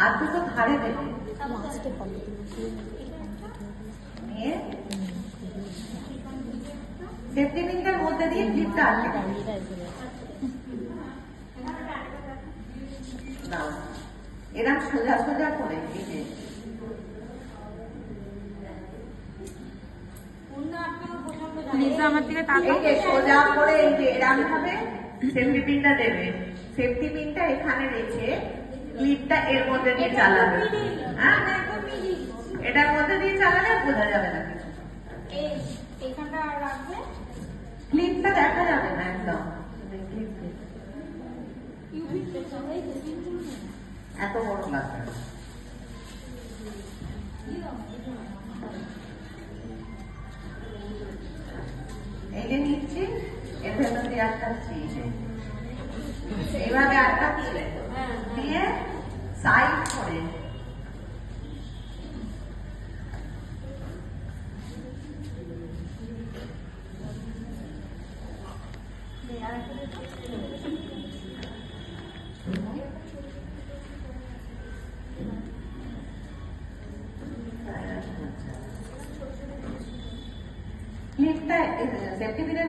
আর দুটো ধারে দেবে নিয়ে সেফটি পিনটার মধ্যে দিয়ে ক্লিপটা আটকে দাও। এরকম সোজা সোজা করে আমার দিকে তাকাও। সোজা করে এরকম ভাবে সেফটি পিনটা দেবে। সেফটি পিনটা এখানে রেখে ক্লিপটা এর মধ্যে দিয়ে চালাবে। হ্যাঁ, এটার মধ্যে দিয়ে চালালে বোঝা যাবে না কিছু। ক্লিপটা দেখা যাবে না একদম। এত বড় লাগবে এই যে নিচ্ছি, এর ভেতর দিয়ে আটকাচ্ছি, এইভাবে আটকাচ্ছি দিয়ে সাইড করে ক্লিপটা সেফটি পিনের